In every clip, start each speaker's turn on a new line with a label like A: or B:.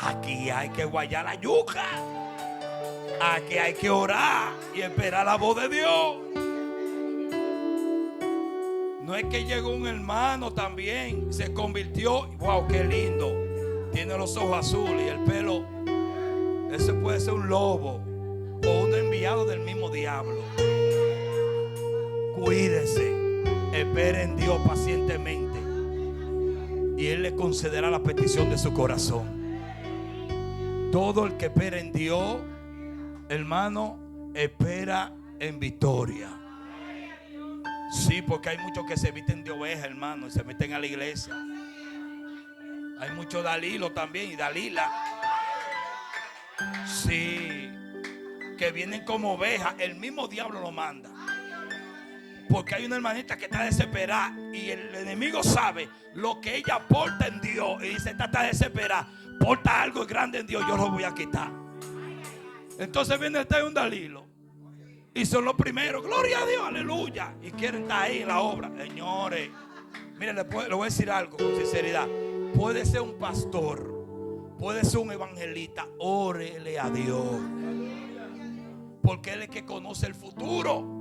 A: Aquí hay que guayar la yuca. Aquí hay que orar y esperar la voz de Dios. No es que llegó un hermano también, se convirtió. Wow, qué lindo. Tiene los ojos azules y el pelo. Ese puede ser un lobo o un enviado del mismo diablo. Cuídese, espere en Dios pacientemente y Él le concederá la petición de su corazón. Todo el que espera en Dios, hermano, espera en victoria. Sí, porque hay muchos que se visten de oveja, hermano, y se meten a la iglesia. Hay muchos Dalilo también y Dalila. Sí, que vienen como ovejas. El mismo diablo lo manda. Porque hay una hermanita que está desesperada y el enemigo sabe lo que ella porta en Dios. Y dice, esta está desesperada, porta algo grande en Dios, yo lo voy a quitar. Entonces viene este un Dalilo y son los primeros, gloria a Dios, aleluya, y quieren estar ahí en la obra. Señores, miren, le voy a decir algo con sinceridad. Puede ser un pastor, puede ser un evangelista, órele a Dios, porque Él es el que conoce el futuro.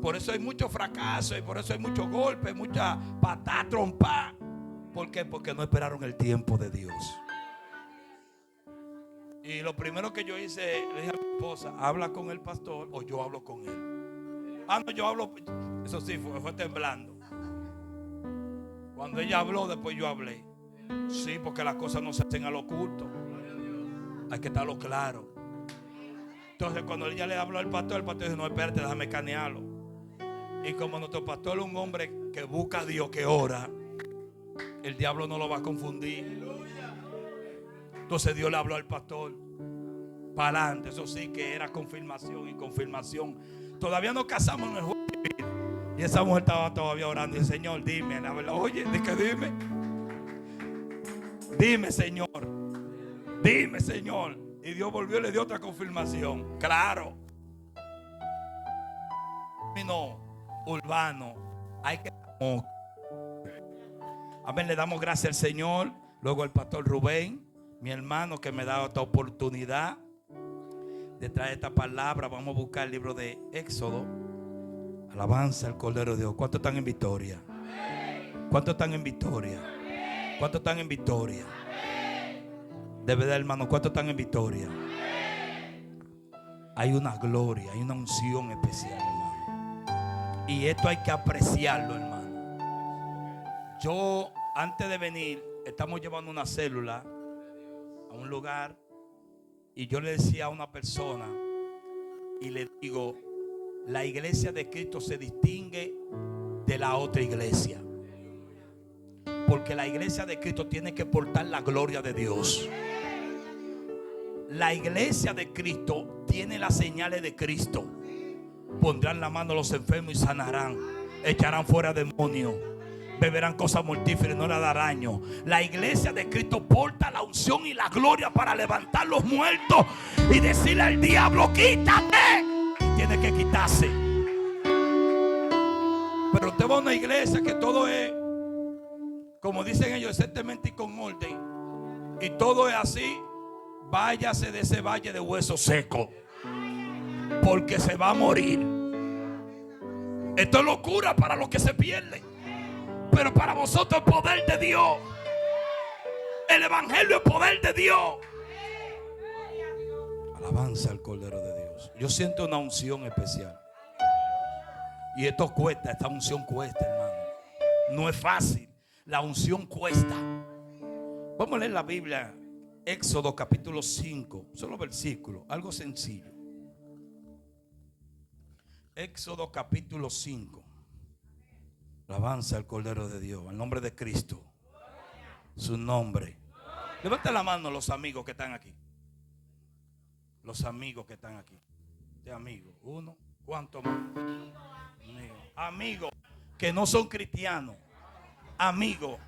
A: Por eso hay mucho fracaso y por eso hay muchos golpes, mucha patada, trompa. ¿Por qué? Porque no esperaron el tiempo de Dios. Y lo primero que yo hice, le dije a mi esposa, habla con el pastor o yo hablo con él. Ah, no, yo hablo. Eso sí, fue temblando. Cuando ella habló, después yo hablé. Sí, porque las cosas no se hacen a lo oculto. Hay que estarlo claro. Entonces cuando ella le habló al pastor, el pastor dice, no, espérate, déjame escanearlo. Y como nuestro pastor es un hombre que busca a Dios, que ora, el diablo no lo va a confundir. Entonces Dios le habló al pastor para adelante. Eso sí que era confirmación y confirmación. Todavía nos casamos en el juego civil. Y esa mujer estaba todavía orando. Y el Señor, dime, la verdad, oye, dime. Dime, Señor. Dime, Señor. Y Dios volvió y le dio otra confirmación. Claro. No, urbano. Hay que. Amén. Le damos gracias al Señor. Luego al pastor Rubén, mi hermano, que me da esta oportunidad de traer esta palabra. Vamos a buscar el libro de Éxodo. Alabanza al Cordero de Dios. ¿Cuántos están en victoria? ¿Cuántos están en victoria? ¿Cuántos están en victoria? De verdad, hermano, ¿cuántos están en victoria? Hay una gloria, hay una unción especial, hermano. Y esto hay que apreciarlo, hermano. Yo, antes de venir, estamos llevando una célula a un lugar. Y yo le decía a una persona, y le digo, la iglesia de Cristo se distingue de la otra iglesia. Porque la iglesia de Cristo tiene que portar la gloria de Dios. La iglesia de Cristo tiene las señales de Cristo. Pondrán la mano a los enfermos y sanarán. Echarán fuera demonios. Beberán cosas mortíferas y no les dará daño. La iglesia de Cristo porta la unción y la gloria para levantar los muertos y decirle al diablo, quítate. Y tiene que quitarse. Pero usted va a una iglesia que todo es, como dicen ellos, exactamente y con orden. Y todo es así. Váyase de ese valle de huesos secos, porque se va a morir. Esto es locura para los que se pierden, pero para vosotros es poder de Dios. El evangelio es poder de Dios. Alabanza al Cordero de Dios. Yo siento una unción especial. Y esto cuesta, esta unción cuesta, hermano. No es fácil. La unción cuesta. Vamos a leer la Biblia. Éxodo capítulo 5, solo versículo, algo sencillo. Éxodo capítulo 5. Alabanza al Cordero de Dios, al nombre de Cristo. Su nombre. Levanta la mano los amigos que están aquí. Los amigos que están aquí. De amigos. Uno. ¿Cuántos más? Amigos que no son cristianos. Amigos.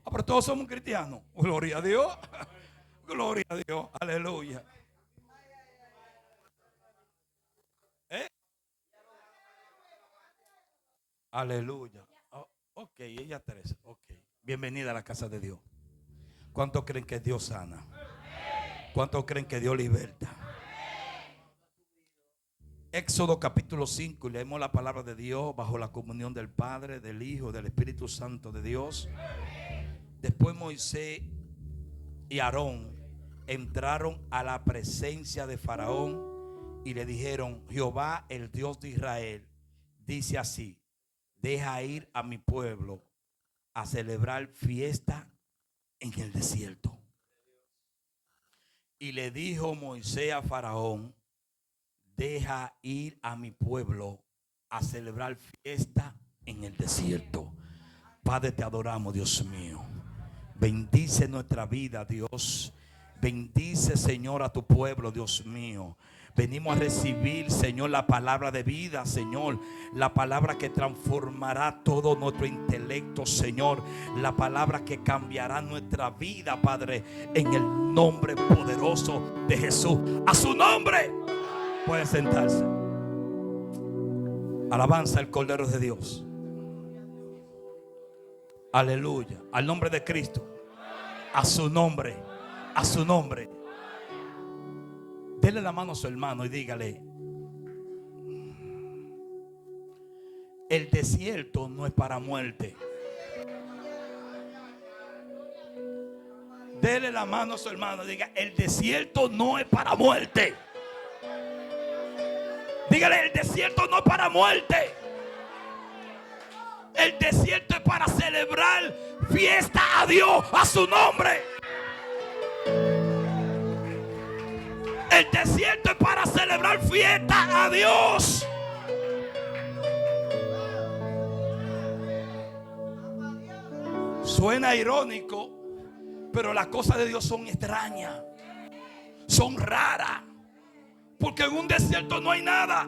A: Ah, pero todos somos cristianos. Gloria a Dios. Gloria a Dios, aleluya. Aleluya. Oh, ok, ella tres. Ok, bienvenida a la casa de Dios. ¿Cuántos creen que Dios sana? ¿Cuántos creen que Dios liberta? Éxodo capítulo 5, y leemos la palabra de Dios bajo la comunión del Padre, del Hijo, del Espíritu Santo de Dios. Después Moisés y Aarón entraron a la presencia de Faraón y le dijeron: Jehová, el Dios de Israel, dice así: deja ir a mi pueblo a celebrar fiesta en el desierto. Y le dijo Moisés a Faraón: deja ir a mi pueblo a celebrar fiesta en el desierto. Padre, te adoramos, Dios mío. Bendice nuestra vida, Dios. Bendice, Señor, a tu pueblo, Dios mío. Venimos a recibir, Señor, la palabra de vida, Señor. La palabra que transformará todo nuestro intelecto, Señor. La palabra que cambiará nuestra vida, Padre, en el nombre poderoso de Jesús. A su nombre. Puede sentarse. Alabanza al Cordero de Dios. Aleluya. Al nombre de Cristo. A su nombre. A su nombre. Dele la mano a su hermano y dígale: el desierto no es para muerte. Dele la mano a su hermano y diga: el desierto no es para muerte. Dígale: el desierto no es para muerte. El desierto es para celebrar fiesta a Dios, a su nombre. El desierto es para celebrar fiesta a Dios. Suena irónico, pero las cosas de Dios son extrañas, son raras. Porque en un desierto no hay nada.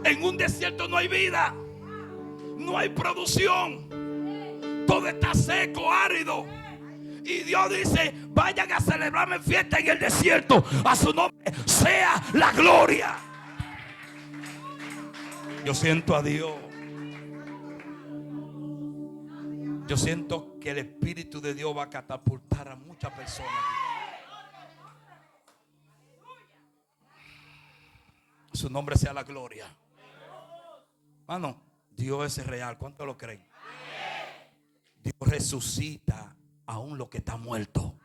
A: En un desierto no hay vida. No hay producción. Todo está seco, árido. Y Dios dice: vayan a celebrarme fiesta en el desierto. A su nombre sea la gloria. Yo siento a Dios. Yo siento que el Espíritu de Dios va a catapultar a muchas personas. Su nombre sea la gloria. Mano, Dios es real. ¿Cuántos lo creen? Dios resucita aún lo que está muerto.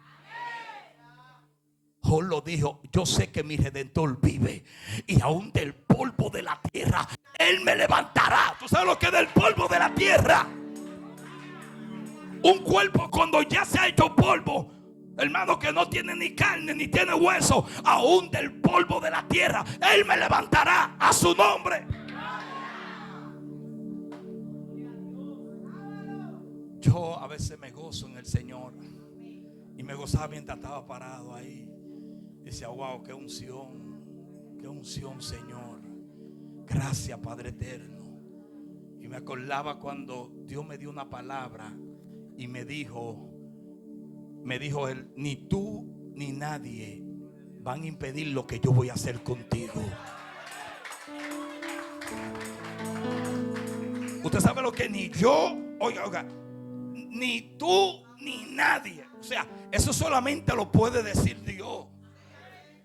A: Job lo dijo: yo sé que mi Redentor vive, y aún del polvo de la tierra Él me levantará. ¿Tú sabes lo que es del polvo de la tierra? Un cuerpo cuando ya se ha hecho polvo, hermano, que no tiene ni carne ni tiene hueso, aún del polvo de la tierra Él me levantará. A su nombre. Yo a veces me gozo en el Señor, y me gozaba mientras estaba parado ahí. Decía: wow, qué unción, Señor. Gracias, Padre eterno. Y me acordaba cuando Dios me dio una palabra y me dijo Él: ni tú ni nadie van a impedir lo que yo voy a hacer contigo. Usted sabe lo que ni yo, oiga, ni tú ni nadie. O sea, eso solamente lo puede decir Dios. O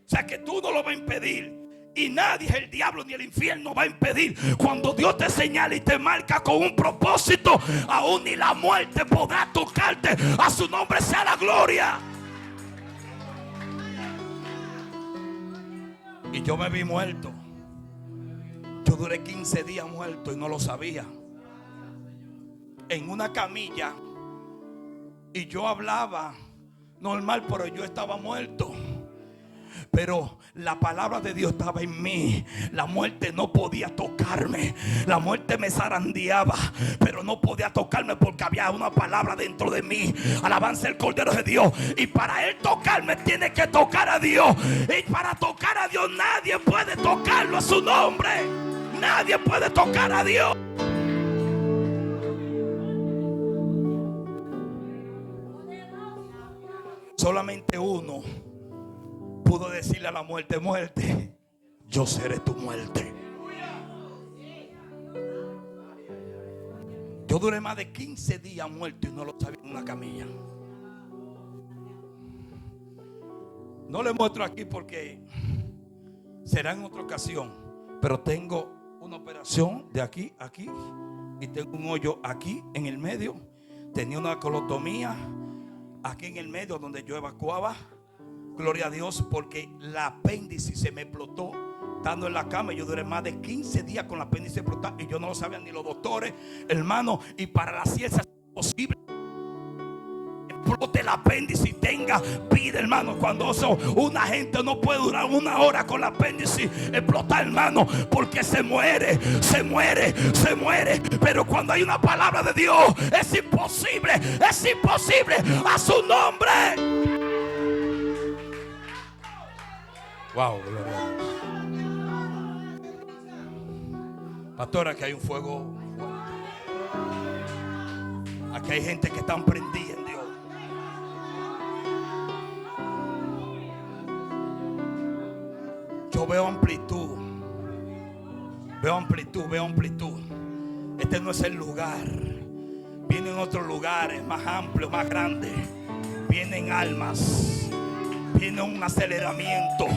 A: sea, que tú no lo vas a impedir. Y nadie, el diablo ni el infierno, va a impedir. Cuando Dios te señala y te marca con un propósito, aún ni la muerte podrá tocarte. A su nombre sea la gloria. Y yo me vi muerto. Yo duré 15 días muerto y no lo sabía. En una camilla. Y yo hablaba normal, pero yo estaba muerto. Pero la palabra de Dios estaba en mí. La muerte no podía tocarme. La muerte me zarandeaba, pero no podía tocarme porque había una palabra dentro de mí. Alabanza el Cordero de Dios. Y para Él tocarme tiene que tocar a Dios. Y para tocar a Dios nadie puede tocarlo. A su nombre. Nadie puede tocar a Dios. Solamente uno pudo decirle a la muerte: muerte, yo seré tu muerte. Yo duré más de 15 días muerto y no lo sabía en una camilla. No le muestro aquí porque será en otra ocasión. Pero tengo una operación de aquí a aquí. Y tengo un hoyo aquí en el medio. Tenía una colotomía aquí en el medio donde yo evacuaba. Gloria a Dios, porque la apéndice se me explotó estando en la cama. Yo duré más de 15 días con la apéndice explotada y yo no lo sabían ni los doctores, hermano. Y para la ciencia es imposible explote el apéndice y tenga vida, hermano. Cuando una gente no puede durar una hora con la apéndice explotar, hermano, porque se muere. Pero cuando hay una palabra de Dios, es imposible a su nombre. Wow, gloria a Dios. Pastora, que hay un fuego fuerte. Aquí hay gente que están prendida en Dios. Yo veo amplitud. Veo amplitud. Este no es el lugar. Vienen otros lugares más amplios, más grandes. Vienen almas. Viene un aceleramiento.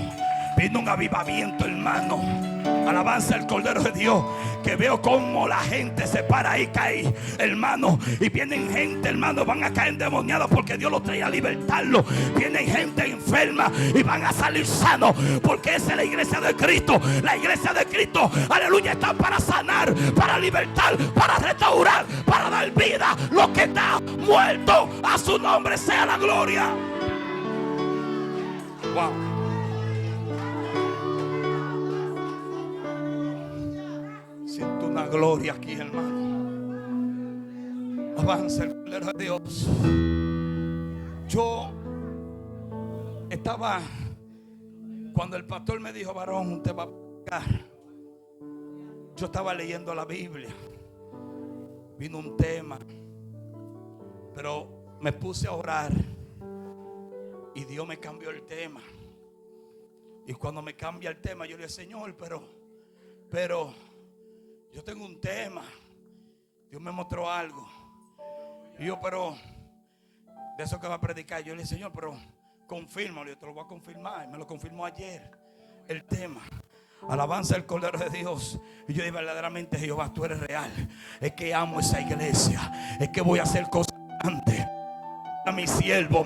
A: Viene un avivamiento, hermano. Alabanza al Cordero de Dios. Que veo como la gente se para ahí, cae, hermano. Y vienen gente, hermano, van a caer endemoniados porque Dios los trae a libertarlos. Vienen gente enferma y van a salir sanos, porque esa es la iglesia de Cristo. La iglesia de Cristo, aleluya, está para sanar, para libertar, para restaurar, para dar vida. Lo que está muerto, a su nombre sea la gloria. Wow. Siento una gloria aquí, hermano. Avanza el Cordero de Dios. Yo estaba, cuando el pastor me dijo, varón, te va a pegar, yo estaba leyendo la Biblia. Vino un tema, pero me puse a orar y Dios me cambió el tema. Y cuando me cambia el tema, yo le dije, Señor, pero yo tengo un tema. Dios me mostró algo. Y yo, pero de eso que va a predicar, yo le dije, Señor, pero confírmalo. Yo te lo voy a confirmar. Y me lo confirmó ayer el tema. Alabanza al Cordero de Dios. Y yo dije, verdaderamente, Jehová, tú eres real. Es que amo esa iglesia. Es que voy a hacer cosas grandes. Mi siervo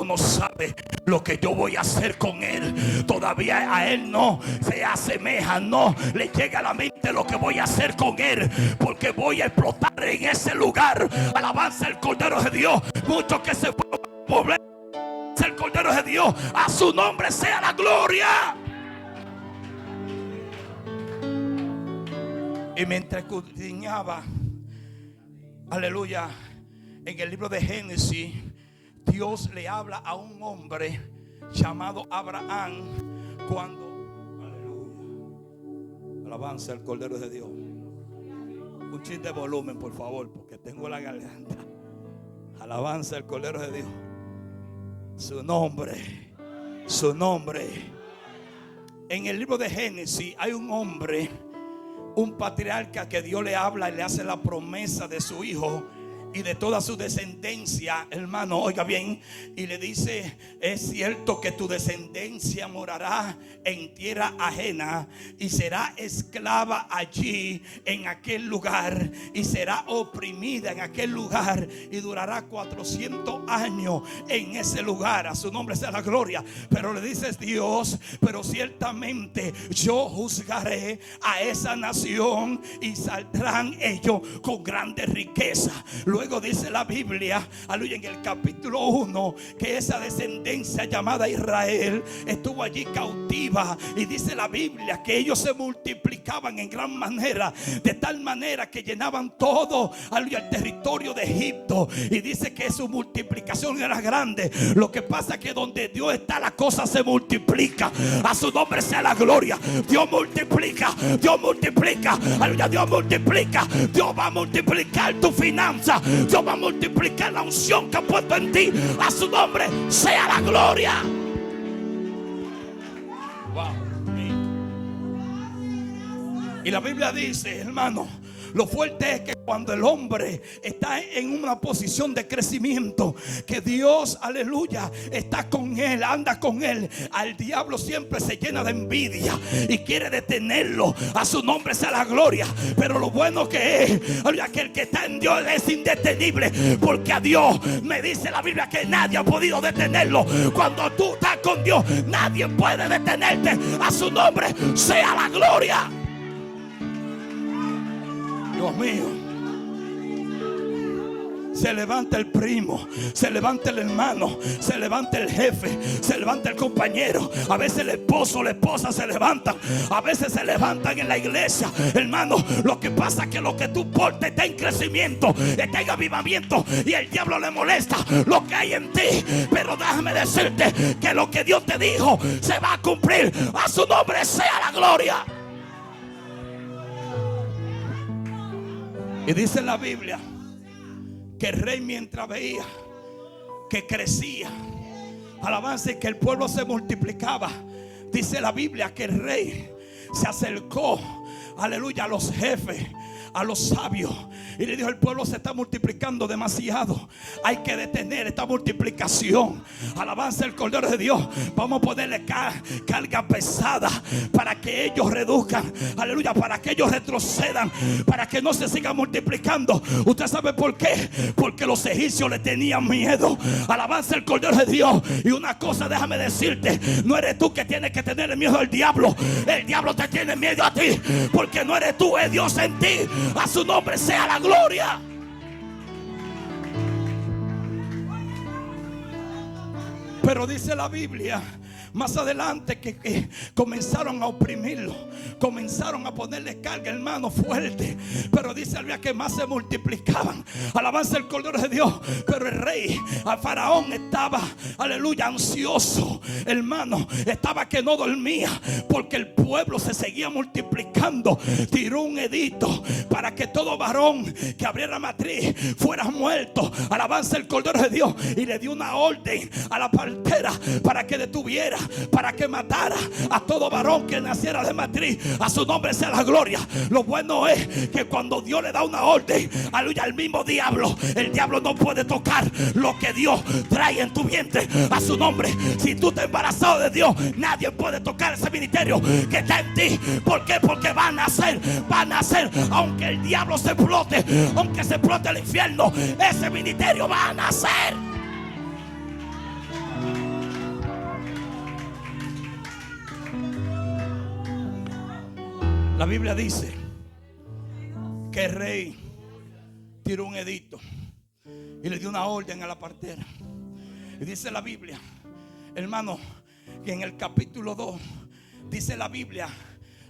A: no sabe lo que yo voy a hacer con él. Todavía a él no se asemeja, no le llega a la mente lo que voy a hacer con él, porque voy a explotar en ese lugar. Alabanza el Cordero de Dios. Muchos que se fueron a poblar, el Cordero de Dios, a su nombre sea la gloria. Y mientras escudriñaba, aleluya, en el libro de Génesis, Dios le habla a un hombre llamado Abraham cuando, aleluya, alabanza al Cordero de Dios. Un chin de volumen, por favor, porque tengo la garganta. Alabanza al Cordero de Dios. Su nombre. En el libro de Génesis hay un hombre, un patriarca, que Dios le habla y le hace la promesa de su hijo y de toda su descendencia, hermano, oiga bien, y le dice, es cierto que tu descendencia morará en tierra ajena y será esclava allí en aquel lugar y será oprimida en aquel lugar y durará 400 años en ese lugar. A su nombre sea la gloria. Pero le dice Dios, pero ciertamente yo juzgaré a esa nación y saldrán ellos con grande riqueza. Luego dice la Biblia, aleluya, en el capítulo 1, que esa descendencia llamada Israel estuvo allí cautiva. Y dice la Biblia que ellos se multiplicaban en gran manera, de tal manera que llenaban todo, aleluya, el territorio de Egipto. Y dice que su multiplicación era grande. Lo que pasa es que donde Dios está, la cosa se multiplica. A su nombre sea la gloria. Dios multiplica, aleluya, Dios multiplica. Dios va a multiplicar tu finanza. Dios va a multiplicar la unción que ha puesto en ti. A su nombre sea la gloria. Wow. Y la Biblia dice, hermano, Lo fuerte es que cuando el hombre está en una posición de crecimiento, que Dios, aleluya, está con él, anda con él, al diablo siempre se llena de envidia y quiere detenerlo. A su nombre sea la gloria. Pero lo bueno que es, aleluya, que el que está en Dios es indetenible, porque a Dios, me dice la Biblia, que nadie ha podido detenerlo. Cuando tú estás con Dios, nadie puede detenerte. A su nombre sea la gloria. Dios mío. Se levanta el primo, se levanta el hermano, se levanta el jefe, se levanta el compañero. A veces el esposo o la esposa se levantan, a veces se levantan en la iglesia. Hermano, lo que pasa es que lo que tú portes está en crecimiento, está en avivamiento, y el diablo le molesta lo que hay en ti. Pero déjame decirte que lo que Dios te dijo se va a cumplir. A su nombre sea la gloria. Y dice la Biblia que el rey, mientras veía que crecía, alabanza, y que el pueblo se multiplicaba, dice la Biblia que el rey se acercó, aleluya, a los jefes, a los sabios, y le dijo: el pueblo se está multiplicando demasiado, hay que detener esta multiplicación. Alabanza el Cordero de Dios. Vamos a ponerle carga pesada para que ellos reduzcan, aleluya, para que ellos retrocedan, para que no se sigan multiplicando. ¿Usted sabe por qué? Porque los egipcios le tenían miedo. Alabanza el Cordero de Dios. Y una cosa, déjame decirte, no eres tú que tienes que tener miedo al diablo. El diablo te tiene miedo a ti, porque no eres tú, es Dios en ti. A su nombre sea la gloria. Pero dice la Biblia más adelante que comenzaron a oprimirlo, comenzaron a ponerle carga, hermano, fuerte. Pero dice la Biblia que más se multiplicaban. Alabanza el Cordero de Dios. Pero el rey, a Faraón, estaba, aleluya, ansioso, hermano, estaba que no dormía, porque el pueblo se seguía multiplicando. Tiró un edicto para que todo varón que abriera matriz fuera muerto. Alabanza el Cordero de Dios. Y le dio una orden a la partera para que detuviera, para que matara a todo varón que naciera de matriz. A su nombre sea la gloria. Lo bueno es que cuando Dios le da una orden, aleluya, al mismo diablo, el diablo no puede tocar lo que Dios trae en tu vientre. A su nombre, si tú estás embarazado de Dios, nadie puede tocar ese ministerio que está en ti. ¿Por qué? Porque va a nacer, aunque el diablo se explote, aunque se explote el infierno, ese ministerio va a nacer. La Biblia dice que el rey tiró un edicto y le dio una orden a la partera. Y dice la Biblia, hermano, que en el capítulo 2 dice la Biblia,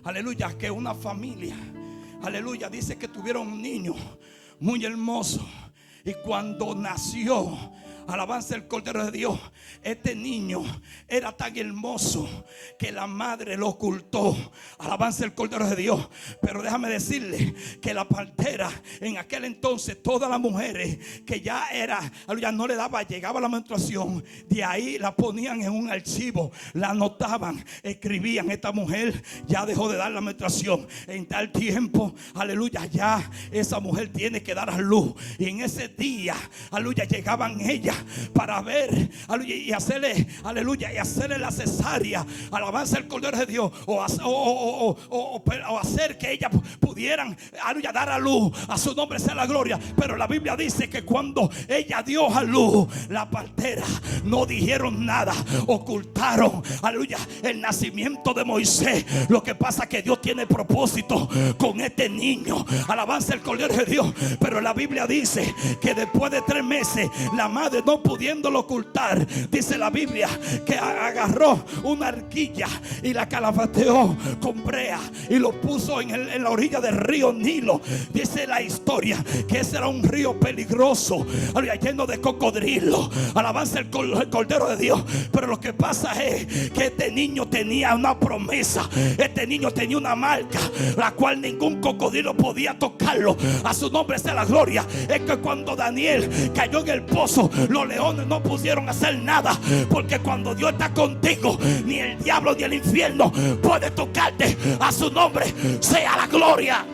A: aleluya, que una familia, aleluya, dice que tuvieron un niño muy hermoso. Y cuando nació, alabanza el Cordero de Dios, este niño era tan hermoso que la madre lo ocultó. Alabanza el Cordero de Dios. Pero déjame decirle que la partera en aquel entonces, todas las mujeres que ya no le daba, llegaba la menstruación, de ahí la ponían en un archivo, la anotaban, escribían: esta mujer ya dejó de dar la menstruación en tal tiempo, aleluya, ya esa mujer tiene que dar a luz. Y en ese día, aleluya, llegaban ellas para ver, aleluya, y hacerle, aleluya, y hacerle la cesárea. Alabanza el Cordero de Dios. O hacer que ellas pudieran, aleluya, dar a luz. A su nombre sea la gloria. Pero la Biblia dice que cuando ella dio a luz, la partera no dijeron nada, ocultaron, aleluya, el nacimiento de Moisés. Lo que pasa es que Dios tiene propósito con este niño. Alabanza el Cordero de Dios. Pero la Biblia dice que después de 3 meses, la madre, no pudiéndolo ocultar, dice la Biblia que agarró una arquilla y la calafateó con brea y lo puso en la orilla del río Nilo. Dice la historia que ese era un río peligroso, lleno de cocodrilos. Alabanza el Cordero de Dios. Pero lo que pasa es que este niño tenía una promesa, este niño tenía una marca, la cual ningún cocodrilo podía tocarlo. A su nombre sea la gloria. Es que cuando Daniel cayó en el pozo, los leones no pudieron hacer nada, porque cuando Dios está contigo, ni el diablo ni el infierno puede tocarte. A su nombre sea la gloria.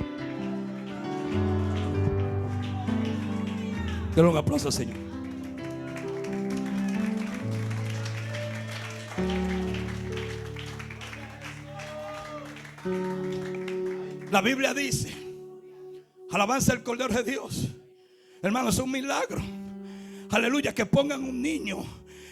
A: Denle un aplauso al Señor. La Biblia dice, alabanza al Cordero de Dios. Hermano, es un milagro. Aleluya, que pongan un niño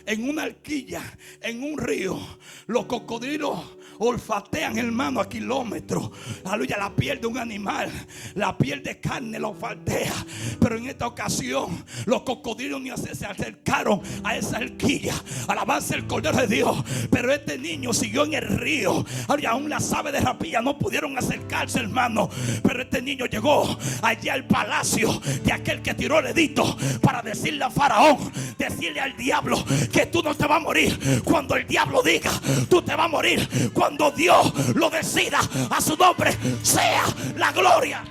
A: en una alquilla, en un río. Los cocodrilos olfatean, hermano, a kilómetros. Aleluya, la piel de un animal, la piel de carne la olfatea. Pero en esta ocasión los cocodrilos ni se acercaron a esa alquilla. Alabanza el Cordero de Dios. Pero este niño siguió en el río. Aleluya, aún las aves de rapilla no pudieron acercarse, hermano. Pero este niño llegó allá al palacio de aquel que tiró el edicto para decirle a Faraón, decirle al diablo que tú no te vas a morir cuando el diablo diga. Tú te vas a morir cuando Dios lo decida. A su nombre sea la gloria.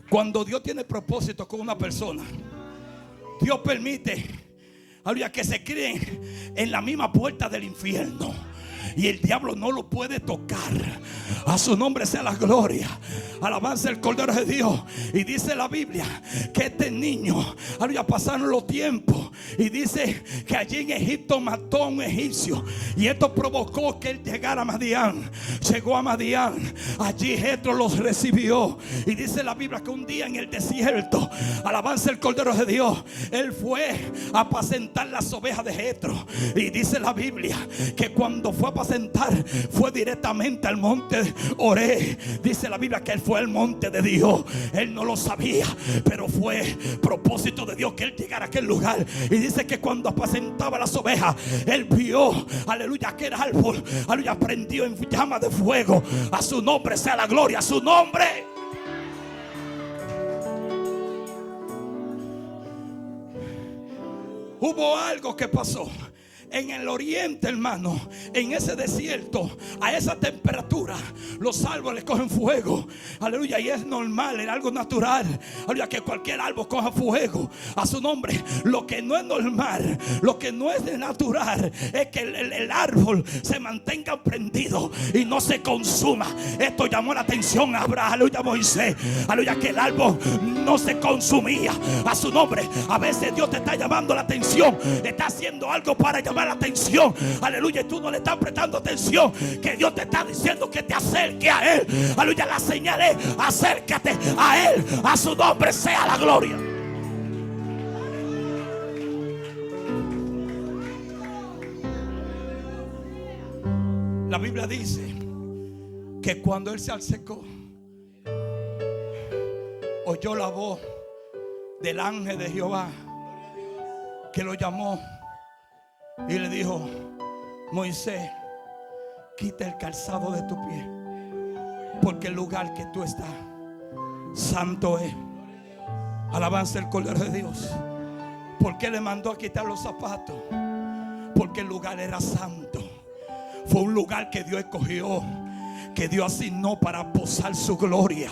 A: Cuando Dios tiene propósito con una persona, Dios permite, aleluya, que se críen en la misma puerta del infierno. Y el diablo no lo puede tocar. A su nombre sea la gloria. Alabanza el Cordero de Dios. Y dice la Biblia que este niño, aleluya, pasaron los tiempos. Y dice que allí en Egipto mató a un egipcio. Y esto provocó que él llegara a Madián. Llegó a Madián. Allí Jetro los recibió. Y dice la Biblia que un día en el desierto, alabanza el Cordero de Dios, él fue a apacentar las ovejas de Jetro. Y dice la Biblia que cuando fue a apacentar, fue directamente al monte Oré. Dice la Biblia que él fue al monte de Dios. Él no lo sabía, pero fue propósito de Dios que él llegara a aquel lugar. Y dice que cuando apacentaba las ovejas, él vio, aleluya, aquel árbol, aleluya, prendió en llama de fuego. A su nombre sea la gloria, a su nombre. Hubo algo que pasó en el oriente, hermano, en ese desierto, a esa temperatura, los árboles cogen fuego. Aleluya, y es normal, es algo natural. Aleluya, que cualquier árbol coja fuego. A su nombre. Lo que no es normal, lo que no es natural, es que el árbol se mantenga prendido y no se consuma. Esto llamó la atención a Abraham, aleluya, a Moisés. Aleluya, que el árbol no se consumía. A su nombre. A veces Dios te está llamando la atención, está haciendo algo para llamar la atención, aleluya, y tú no le estás prestando atención, que Dios te está diciendo que te acerque a Él. Aleluya, la señal es acércate a Él, a su nombre sea la gloria. La Biblia dice que cuando Él se acercó, oyó la voz del ángel de Jehová que lo llamó y le dijo: Moisés, quita el calzado de tu pie, porque el lugar que tú estás santo es. Alabanza el Cordero de Dios. ¿Por qué le mandó a quitar los zapatos? Porque el lugar era santo. Fue un lugar que Dios escogió, que Dios asignó para posar su gloria.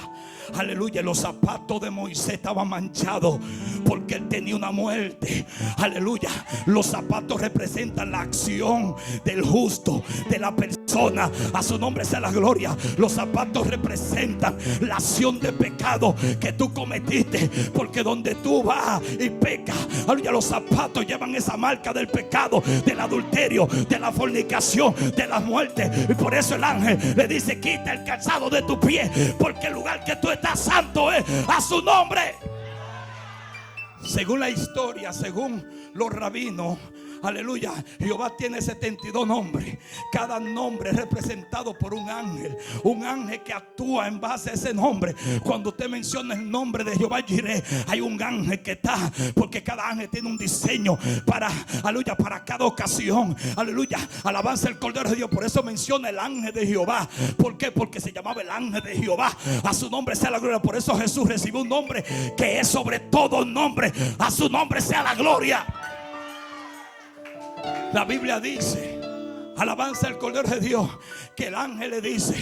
A: Aleluya, los zapatos de Moisés estaban manchados porque él tenía una muerte. Aleluya, los zapatos representan la acción del justo, de la persona. A su nombre sea la gloria. Los zapatos representan la acción de pecado que tú cometiste, porque donde tú vas y pecas, aleluya, los zapatos llevan esa marca del pecado, del adulterio, de la fornicación, de la muerte. Y por eso el ángel le dice: quita el calzado de tu pie, porque el lugar que tú estás santo es. A su nombre. Según la historia, según los rabinos, aleluya, Jehová tiene 72 nombres. Cada nombre es representado por un ángel. Un ángel que actúa en base a ese nombre. Cuando usted menciona el nombre de Jehová Jireh, hay un ángel que está, porque cada ángel tiene un diseño para, aleluya, para cada ocasión. Aleluya, alabanza el Cordero de Dios. Por eso menciona el ángel de Jehová. ¿Por qué? Porque se llamaba el ángel de Jehová. A su nombre sea la gloria. Por eso Jesús recibió un nombre que es sobre todo nombre. A su nombre sea la gloria. La Biblia dice, Alabanza al Cordero de Dios. Que el ángel le dice,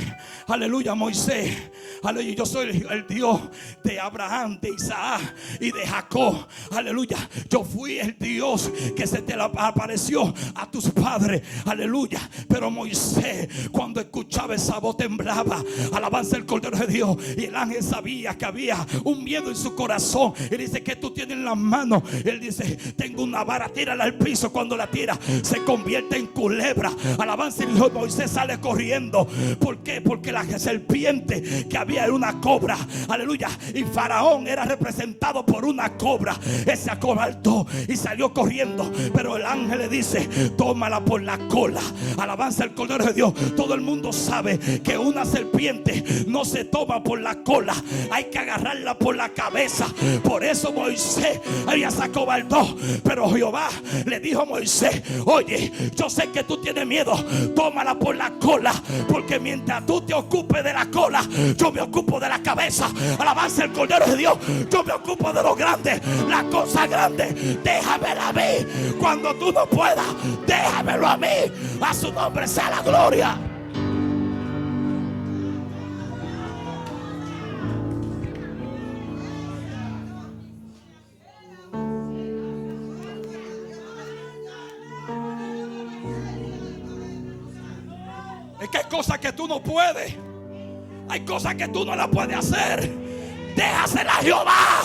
A: aleluya, Moisés, aleluya, yo soy el Dios de Abraham, de Isaac y de Jacob. Aleluya, yo fui el Dios que se te apareció a tus padres. Aleluya. Pero Moisés, cuando escuchaba esa voz, temblaba. Alabanza al Cordero de Dios. Y el ángel sabía que había un miedo en su corazón. Y dice, ¿qué tú tienes en las manos? Él dice, tengo una vara, tírala al piso. Cuando la tira, se convierte en culebra. Alabanza, y Moisés sale corriendo. ¿Por qué? Porque la serpiente que había era una cobra. Aleluya. Y Faraón era representado por una cobra. Él se acobardó y salió corriendo. Pero el ángel le dice, tómala por la cola. Alabanza al Cordero de Dios. Todo el mundo sabe que una serpiente no se toma por la cola, hay que agarrarla por la cabeza. Por eso Moisés, ella se acobardó. Pero Jehová le dijo a Moisés, oye, yo sé que tú tienes miedo, tómala por la cola, porque mientras tú te ocupes de la cola, yo me ocupo de la cabeza. Alabanza el Cordero de Dios. Yo me ocupo de lo grande, la cosa grande, déjamela a mí. Cuando tú no puedas, déjamelo a mí. A su nombre sea la gloria. Es que hay cosas que tú no puedes. Hay cosas que tú no las puedes hacer. Déjasela a Jehová.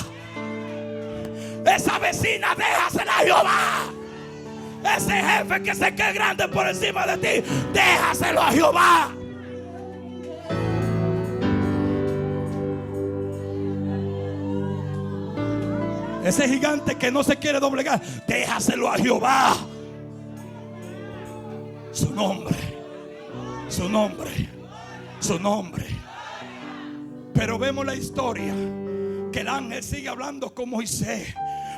A: Esa vecina, déjasela a Jehová. Ese jefe que se cree grande por encima de ti, déjaselo a Jehová. Ese gigante que no se quiere doblegar, déjaselo a Jehová. Su nombre, su nombre, su nombre. Pero vemos la historia que el ángel sigue hablando con Moisés,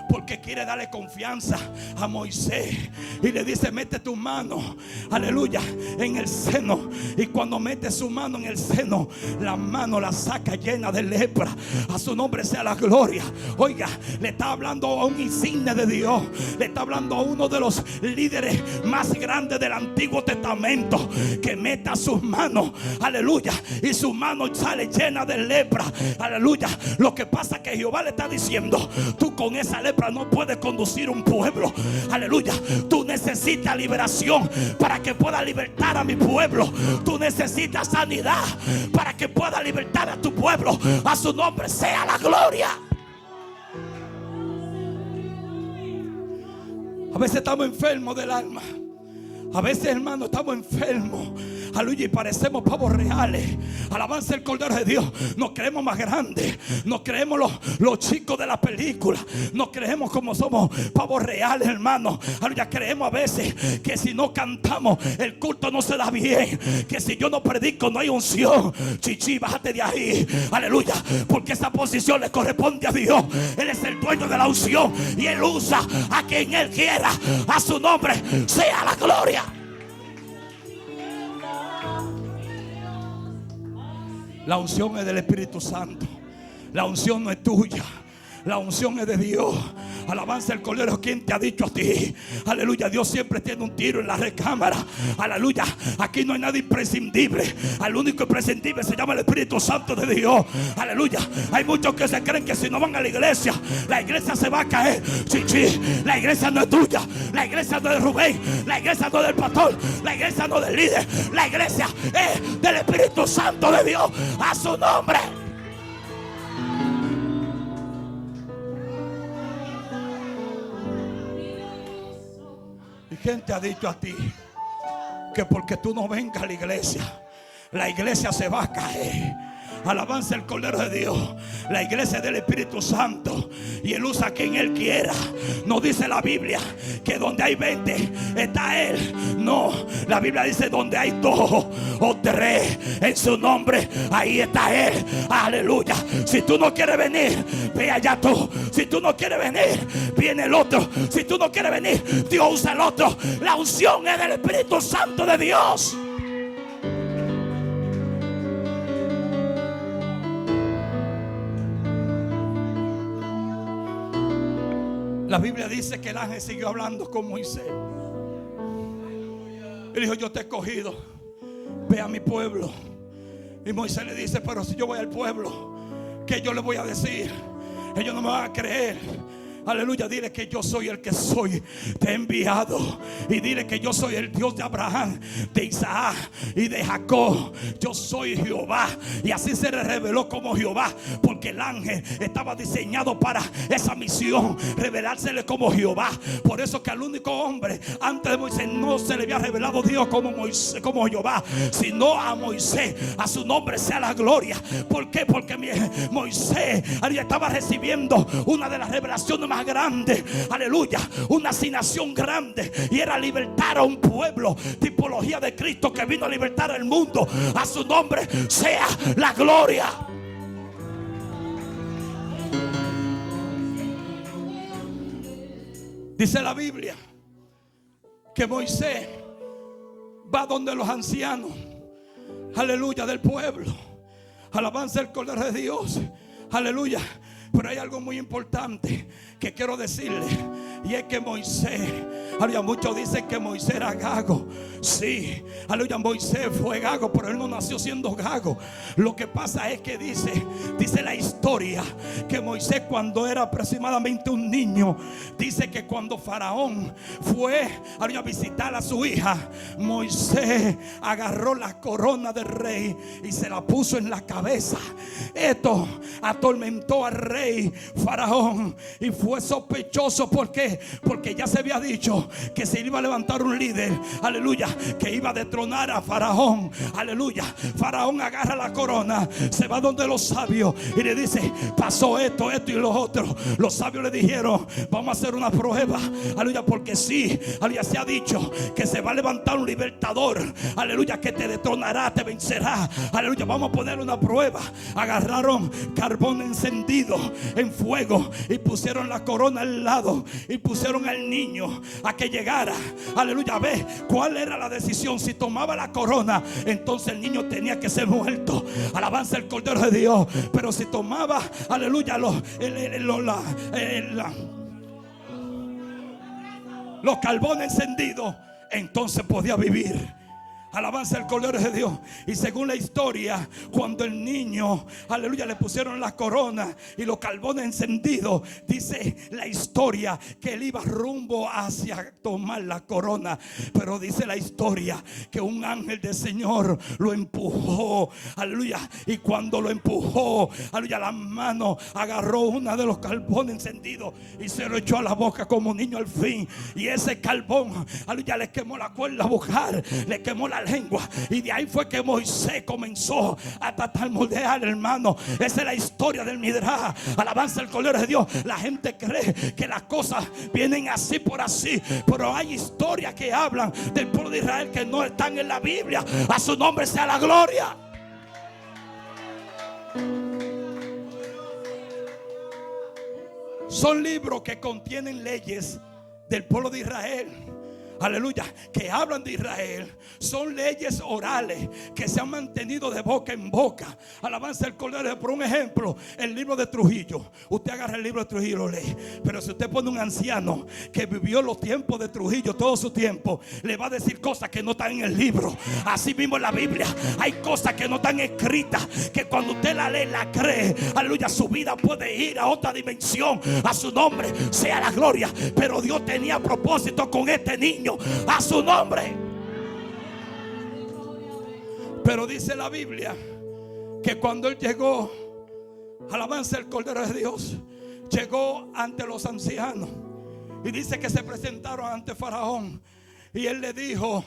A: porque quiere darle confianza a Moisés. Y le dice, mete tu mano, aleluya, en el seno. Y cuando mete su mano en el seno, la mano la saca llena de lepra. A su nombre sea la gloria. Oiga, le está hablando a un insigne de Dios. Le está hablando a uno de los líderes más grandes del Antiguo Testamento, que meta sus manos, aleluya, y su mano sale llena de lepra. Aleluya. Lo que pasa es que Jehová le está diciendo, tú con esa lepra no puedes conducir un pueblo. Aleluya. Tú necesitas liberación para que pueda libertar a mi pueblo. Tú necesitas sanidad para que pueda libertar a tu pueblo. A su nombre sea la gloria. A veces estamos enfermos del alma. A veces, hermano, estamos enfermos. Aleluya, y parecemos pavos reales. Alabanza el Cordero de Dios. Nos creemos más grandes. Nos creemos los chicos de la película. Nos creemos como somos pavos reales, hermano. Aleluya, creemos a veces que si no cantamos, el culto no se da bien. Que si yo no predico, no hay unción. Chichi, bájate de ahí. Aleluya, porque esa posición le corresponde a Dios. Él es el dueño de la unción y Él usa a quien Él quiera. A su nombre sea la gloria. La unción es del Espíritu Santo. La unción no es tuya. La unción es de Dios. Alabanza el Cordero. ¿Quién te ha dicho a ti? Aleluya. Dios siempre tiene un tiro en la recámara. Aleluya. Aquí no hay nada imprescindible. Al único imprescindible se llama el Espíritu Santo de Dios. Aleluya. Hay muchos que se creen que si no van a la iglesia se va a caer. Sí. La iglesia no es tuya. La iglesia no es de Rubén. La iglesia no es del pastor. La iglesia no es del líder. La iglesia es del Espíritu Santo de Dios. A su nombre. ¿Y quién te ha dicho a ti que porque tú no vengas a la iglesia se va a caer? Alabanza el Cordero de Dios. La iglesia es del Espíritu Santo y Él usa a quien Él quiera. No dice la Biblia que donde hay 20 está Él. No, la Biblia dice donde hay 2 o 3 en su nombre, ahí está Él. Aleluya. Si tú no quieres venir, ve allá tú. Si tú no quieres venir, viene el otro. Si tú no quieres venir, Dios usa el otro. La unción es del Espíritu Santo de Dios. La Biblia dice que el ángel siguió hablando con Moisés. Y dijo: yo te he escogido, ve a mi pueblo. Y Moisés le dice: pero si yo voy al pueblo, ¿qué yo le voy a decir? Ellos no me van a creer. Aleluya, dile que yo soy el que soy, te he enviado. Y dile que yo soy el Dios de Abraham, de Isaac y de Jacob. Yo soy Jehová. Y así se le reveló como Jehová, porque el ángel estaba diseñado para esa misión, revelársele como Jehová. Por eso que al único hombre antes de Moisés no se le había revelado Dios como Moisés, como Jehová, sino a Moisés. A su nombre sea la gloria. ¿Por qué? Porque Moisés estaba recibiendo una de las revelaciones más grande, aleluya, una asignación grande, y era libertar a un pueblo, tipología de Cristo que vino a libertar al mundo. A su nombre sea la gloria. Dice la Biblia que Moisés va donde los ancianos, aleluya, del pueblo. Alabanza el Cordero de Dios, aleluya. Pero hay algo muy importante que quiero decirle, y es que Moisés, aleluya, muchos dicen que Moisés era gago. Sí, aleluya, Moisés fue gago, pero él no nació siendo gago. Lo que pasa es que dice la historia que Moisés, cuando era aproximadamente un niño, dice que cuando Faraón fue, aleluya, a visitar a su hija, Moisés agarró la corona del rey y se la puso en la cabeza. Esto atormentó al rey Faraón, y fue sospechoso. ¿Por qué? Porque ya se había dicho que se iba a levantar un líder, aleluya, que iba a destronar a Faraón, aleluya. Faraón agarra la corona, se va donde los sabios y le dice: pasó esto, esto y lo otro. Los sabios le dijeron: vamos a hacer una prueba, aleluya, porque sí, aleluya, se ha dicho que se va a levantar un libertador, aleluya, que te destronará, te vencerá, aleluya, vamos a poner una prueba. Agarraron carbón encendido en fuego y pusieron la corona al lado y pusieron al niño a que llegara, aleluya. Ve cuál era la decisión: si tomaba la corona, entonces el niño tenía que ser muerto. Alabanza el Cordero de Dios. Pero si tomaba, aleluya, los carbones encendidos, entonces podía vivir. Alabanza el Cordero de Dios. Y según la historia, cuando el niño, aleluya, le pusieron la corona y los carbones encendidos, dice la historia que él iba rumbo hacia tomar la corona. Pero dice la historia que un ángel del Señor lo empujó, aleluya. Y cuando lo empujó, aleluya, la mano agarró una de los carbones encendidos y se lo echó a la boca como niño al fin. Y ese carbón, aleluya, le quemó la cuerda vocal, le quemó la lengua, y de ahí fue que Moisés comenzó a tratar de moldear, hermano. Esa es la historia del Midrash. Alabanza al Cordero de Dios. La gente cree que las cosas vienen así por así, pero hay historias que hablan del pueblo de Israel que no están en la Biblia. A su nombre sea la gloria. Son libros que contienen leyes del pueblo de Israel, aleluya, que hablan de Israel. Son leyes orales que se han mantenido de boca en boca. Alabanza el Cordero. Por un ejemplo, el libro de Trujillo. Usted agarra el libro de Trujillo y lo lee. Pero si usted pone un anciano que vivió los tiempos de Trujillo, todo su tiempo, le va a decir cosas que no están en el libro. Así mismo en la Biblia hay cosas que no están escritas, que cuando usted la lee, la cree, aleluya, su vida puede ir a otra dimensión. A su nombre sea la gloria. Pero Dios tenía propósito con este niño. A su nombre. Pero dice la Biblia que cuando él llegó, alabanza el Cordero de Dios, llegó ante los ancianos, y dice que se presentaron ante Faraón, y él le dijo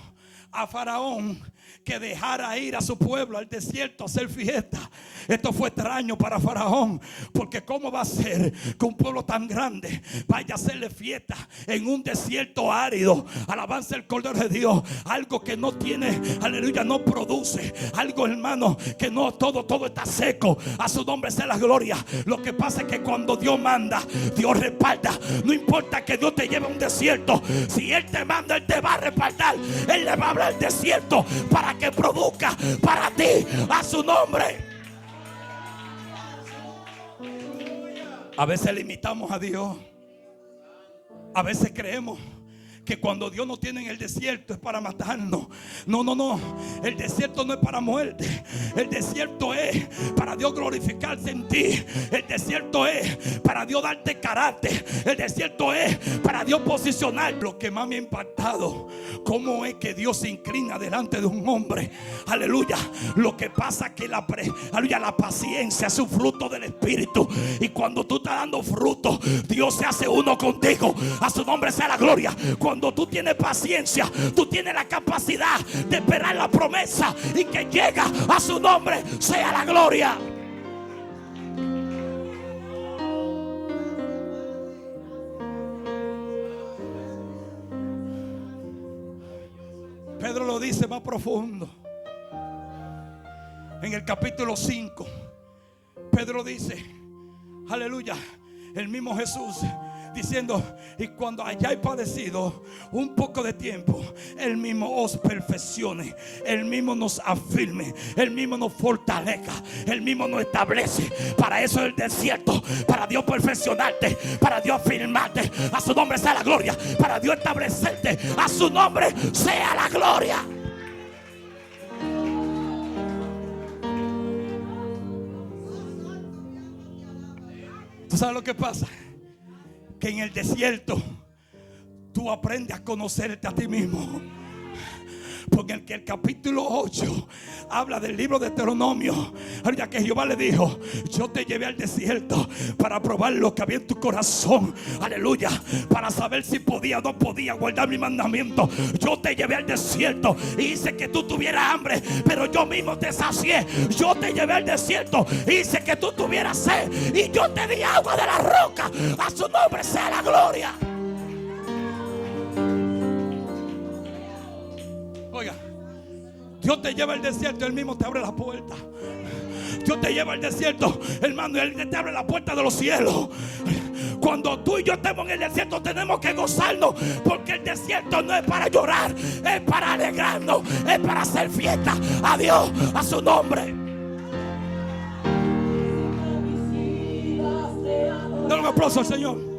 A: a Faraón que dejara ir a su pueblo al desierto a hacer fiesta. Esto fue extraño para Faraón, porque cómo va a ser que un pueblo tan grande vaya a hacerle fiesta en un desierto árido. Alabanza el Cordero de Dios. Algo que no tiene, aleluya, no produce. Algo, hermano, que no, todo está seco. A su nombre sea la gloria. Lo que pasa es que cuando Dios manda, Dios respalda. No importa que Dios te lleve a un desierto, si Él te manda, Él te va a respaldar. Él le va a hablar al desierto para que produzca para ti. A su nombre. A veces limitamos a Dios. A veces creemos que cuando Dios nos tiene en el desierto es para matarnos. No, no, no. El desierto no es para muerte. El desierto es para Dios glorificarse en ti. El desierto es para Dios darte carácter. El desierto es para Dios posicionar. Lo que más me ha impactado, cómo es que Dios se inclina delante de un hombre. Aleluya. Lo que pasa es que la paciencia es un fruto del Espíritu. Y cuando tú estás dando fruto, Dios se hace uno contigo. A su nombre sea la gloria. Cuando tú tienes paciencia, tú tienes la capacidad de esperar la promesa y que llega. A su nombre sea la gloria. Pedro lo dice más profundo. En el capítulo 5, Pedro dice, aleluya, el mismo Jesús diciendo: y cuando hayáis padecido un poco de tiempo, Él mismo os perfeccione, Él mismo nos afirme, Él mismo nos fortalezca, Él mismo nos establece. Para eso es el desierto, para Dios perfeccionarte, para Dios afirmarte. A su nombre sea la gloria. Para Dios establecerte, a su nombre sea la gloria. ¿Tú sabes lo que pasa? Que en el desierto tú aprendes a conocerte a ti mismo. Porque el capítulo 8 habla del libro de Deuteronomio. Ya que Jehová le dijo: yo te llevé al desierto para probar lo que había en tu corazón. Aleluya. Para saber si podía o no podía guardar mi mandamiento. Yo te llevé al desierto y hice que tú tuvieras hambre, pero yo mismo te sacié. Yo te llevé al desierto y hice que tú tuvieras sed, y yo te di agua de la roca. A su nombre sea la gloria. Oiga, Dios te lleva al desierto, Él mismo te abre la puerta. Dios te lleva al desierto, hermano, Él te abre la puerta de los cielos. Cuando tú y yo estemos en el desierto, tenemos que gozarnos, porque el desierto no es para llorar, es para alegrarnos, es para hacer fiesta a Dios, a su nombre. Dale un aplauso al Señor.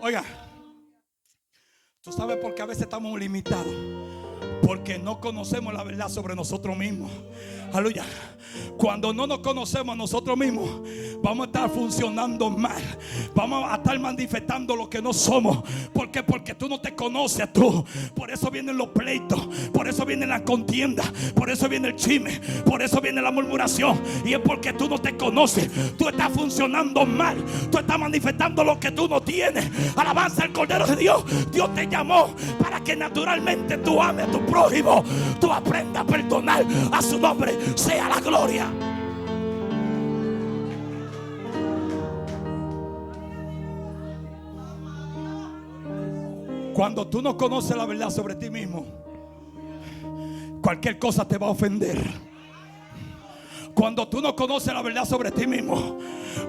A: Oiga, tú sabes por qué a veces estamos limitados. Porque no conocemos la verdad sobre nosotros mismos. Aleluya. Cuando no nos conocemos a nosotros mismos, vamos a estar funcionando mal. Vamos a estar manifestando lo que no somos. ¿Por qué? Porque tú no te conoces tú. Por eso vienen los pleitos, por eso viene la contienda, por eso viene el chisme, por eso viene la murmuración. Y es porque tú no te conoces. Tú estás funcionando mal. Tú estás manifestando lo que tú no tienes. Alabanza al Cordero de Dios. Dios te llamó para que naturalmente tú ames a tu prójimo. Tú aprendas a perdonar. A su nombre sea la gloria. Cuando tú no conoces la verdad sobre ti mismo, cualquier cosa te va a ofender. Cuando tú no conoces la verdad sobre ti mismo,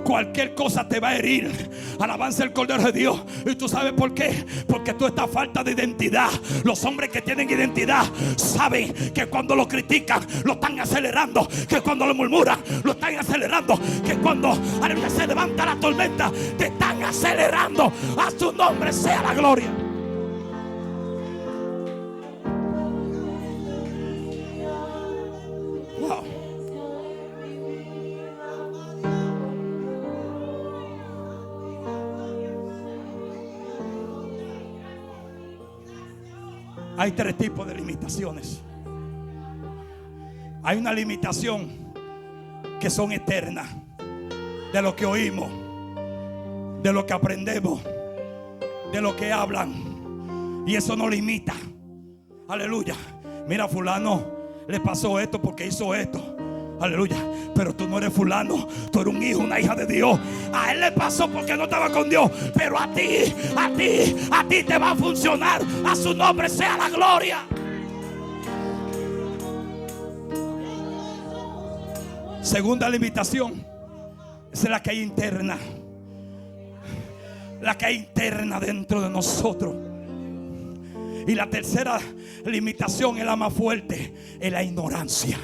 A: cualquier cosa te va a herir. Alabanza el Cordero de Dios. ¿Y tú sabes por qué? Porque tú estás falta de identidad. Los hombres que tienen identidad saben que cuando lo critican, lo están acelerando. Que cuando lo murmuran, lo están acelerando. Que cuando se levanta la tormenta, te están acelerando. A su nombre sea la gloria. Wow. Hay tres tipos de limitaciones. Hay una limitación que son eternas, de lo que oímos, de lo que aprendemos, de lo que hablan, y eso nos limita. Aleluya. Mira, fulano le pasó esto porque hizo esto. Aleluya. Pero tú no eres fulano, tú eres un hijo, una hija de Dios. A él le pasó porque no estaba con Dios, pero a ti te va a funcionar. A su nombre sea la gloria. Segunda limitación es la que hay interna. La que hay interna dentro de nosotros. Y la tercera limitación es la más fuerte, es la ignorancia.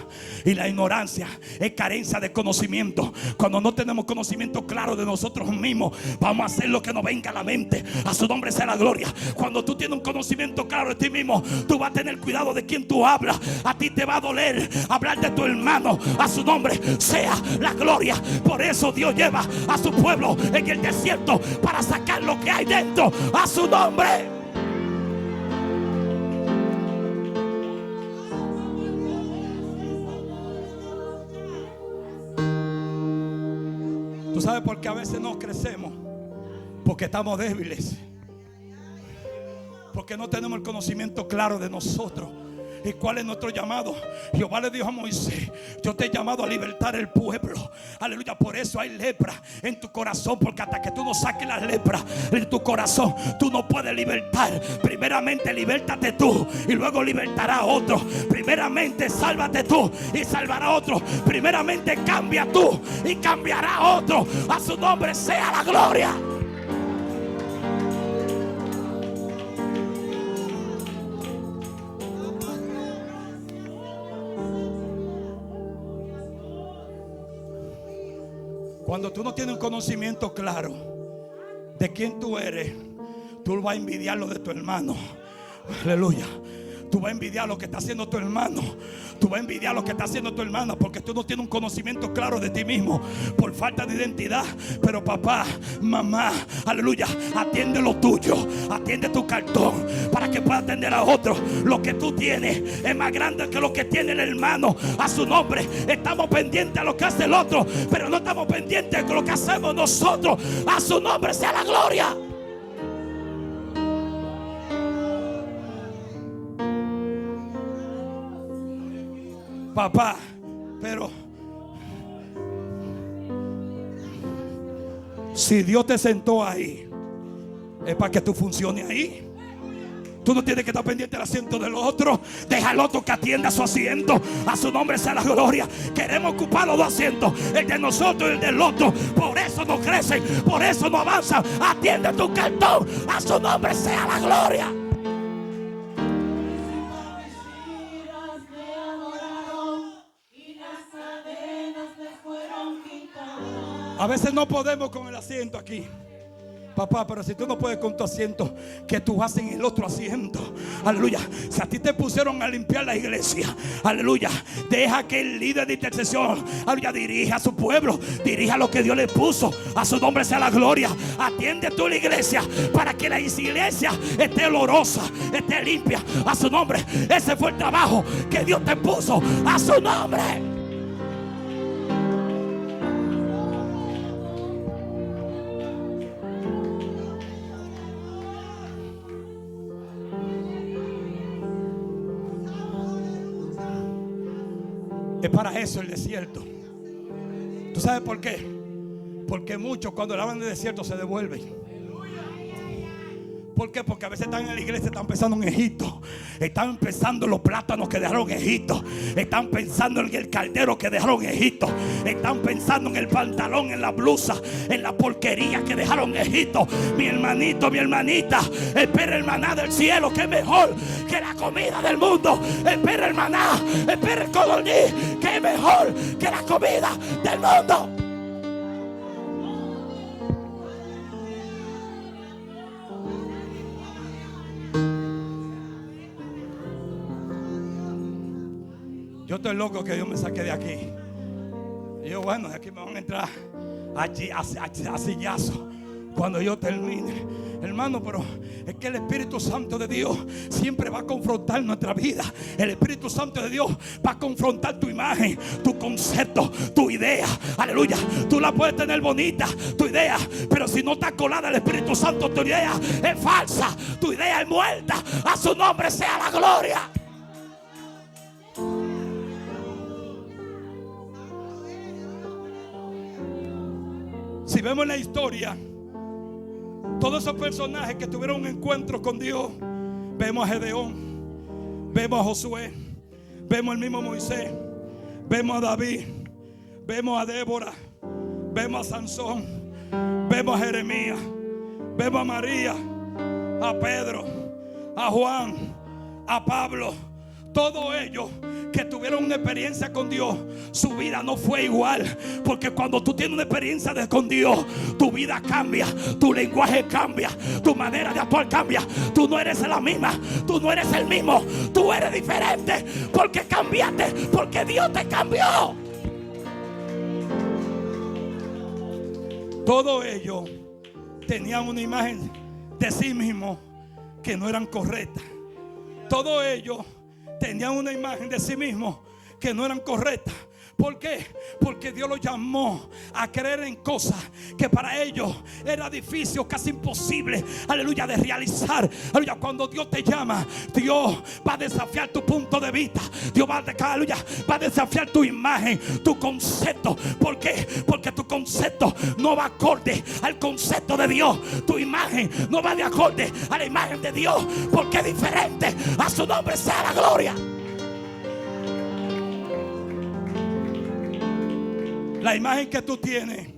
A: Y la ignorancia es carencia de conocimiento. Cuando no tenemos conocimiento claro de nosotros mismos, vamos a hacer lo que nos venga a la mente. A su nombre sea la gloria. Cuando tú tienes un conocimiento claro de ti mismo, tú vas a tener cuidado de quién tú hablas. A ti te va a doler hablar de tu hermano. A su nombre sea la gloria. Por eso Dios lleva a su pueblo en el desierto, para sacar lo que hay dentro. A su nombre. ¿Tú sabes por qué a veces no crecemos? Porque estamos débiles. Porque no tenemos el conocimiento claro de nosotros. ¿Y cuál es nuestro llamado? Jehová le dijo a Moisés: yo te he llamado a libertar el pueblo. Aleluya. Por eso hay lepra en tu corazón, porque hasta que tú no saques la lepra en tu corazón, tú no puedes libertar. Primeramente libértate tú, y luego libertará a otro. Primeramente sálvate tú, y salvará a otro. Primeramente cambia tú, y cambiará a otro. A su nombre sea la gloria. Cuando tú no tienes un conocimiento claro de quién tú eres, tú vas a envidiar lo de tu hermano. Aleluya. Tú vas a envidiar lo que está haciendo tu hermano. Tú vas a envidiar lo que está haciendo tu hermana, porque tú no tienes un conocimiento claro de ti mismo, por falta de identidad. Pero papá, mamá, aleluya, atiende lo tuyo, atiende tu cartón, para que pueda atender a otro. Lo que tú tienes es más grande que lo que tiene el hermano. A su nombre. Estamos pendientes a lo que hace el otro, pero no estamos pendientes de lo que hacemos nosotros. A su nombre sea la gloria. Papá, pero si Dios te sentó ahí, es para que tú funciones ahí. Tú no tienes que estar pendiente del asiento del otro. Deja al otro que atienda su asiento. A su nombre sea la gloria. Queremos ocupar los dos asientos, el de nosotros y el del otro. Por eso no crecen, por eso no avanzan. Atiende tu cartón. A su nombre sea la gloria. A veces no podemos con el asiento aquí, papá, pero si tú no puedes con tu asiento, ¿qué tú haces en el otro asiento? Aleluya. Si a ti te pusieron a limpiar la iglesia, aleluya, deja que el líder de intercesión, aleluya, dirija a su pueblo, dirija lo que Dios le puso. A su nombre sea la gloria. Atiende tú la iglesia, para que la iglesia esté olorosa, esté limpia. A su nombre. Ese fue el trabajo que Dios te puso. A su nombre. Es para eso el desierto. ¿Tú sabes por qué? Porque muchos cuando hablan de desierto se devuelven. ¿Por qué? Porque a veces están en la iglesia, están pensando en Egipto, están pensando en los plátanos que dejaron en Egipto, están pensando en el caldero que dejaron en Egipto, están pensando en el pantalón, en la blusa, en la porquería que dejaron en Egipto. Mi hermanito, mi hermanita, espera el maná del cielo, que es mejor que la comida del mundo. Espera el maná, espera el codorniz, que es mejor que la comida del mundo. Yo estoy loco que Dios me saque de aquí. Y yo, bueno, de aquí me van a entrar a sillazo cuando yo termine. Hermano, pero es que el Espíritu Santo de Dios siempre va a confrontar nuestra vida. El Espíritu Santo de Dios va a confrontar tu imagen, tu concepto, tu idea. Aleluya. Tú la puedes tener bonita, tu idea, pero si no está colada el Espíritu Santo, tu idea es falsa, tu idea es muerta. A su nombre sea la gloria. Si vemos la historia, todos esos personajes que tuvieron un encuentro con Dios, vemos a Gedeón, vemos a Josué, vemos al mismo Moisés, vemos a David, vemos a Débora, vemos a Sansón, vemos a Jeremías, vemos a María, a Pedro, a Juan, a Pablo, todos ellos que tuvieron una experiencia con Dios, su vida no fue igual. Porque cuando tú tienes una experiencia con Dios, tu vida cambia, tu lenguaje cambia, tu manera de actuar cambia. Tú no eres la misma, tú no eres el mismo, tú eres diferente porque cambiaste, porque Dios te cambió. Todos ellos tenían una imagen de sí mismos que no eran correctas. Todos ellos tenían una imagen de sí mismos que no eran correctas. ¿Por qué? Porque Dios los llamó a creer en cosas que para ellos era difícil, casi imposible, aleluya, de realizar. Aleluya, cuando Dios te llama, Dios va a desafiar tu punto de vista. Dios va a desafiar tu imagen, tu concepto. ¿Por qué? Porque tu concepto no va acorde al concepto de Dios. Tu imagen no va de acorde a la imagen de Dios, porque es diferente. A su nombre sea la gloria. La imagen que tú tienes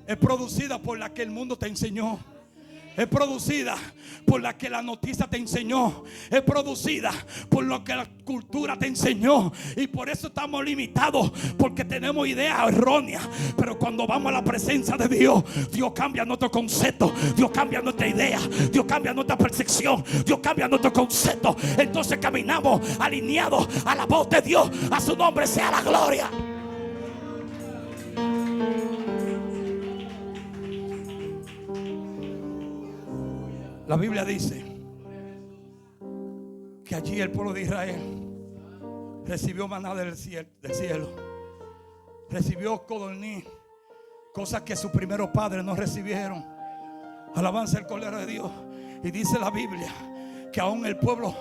A: es producida por la que el mundo te enseñó. Es producida por la que la noticia te enseñó. Es producida por lo que la cultura te enseñó. Y por eso estamos limitados, porque tenemos ideas erróneas. Pero cuando vamos a la presencia de Dios, Dios cambia nuestro concepto, Dios cambia nuestra idea, Dios cambia nuestra percepción, Dios cambia nuestro concepto. Entonces caminamos alineados a la voz de Dios. A su nombre sea la gloria. La Biblia dice que allí el pueblo de Israel recibió maná del cielo, recibió codorniz, cosas que sus primeros padres no recibieron. Alabanza al Cordero de Dios. Y dice la Biblia que aún el pueblo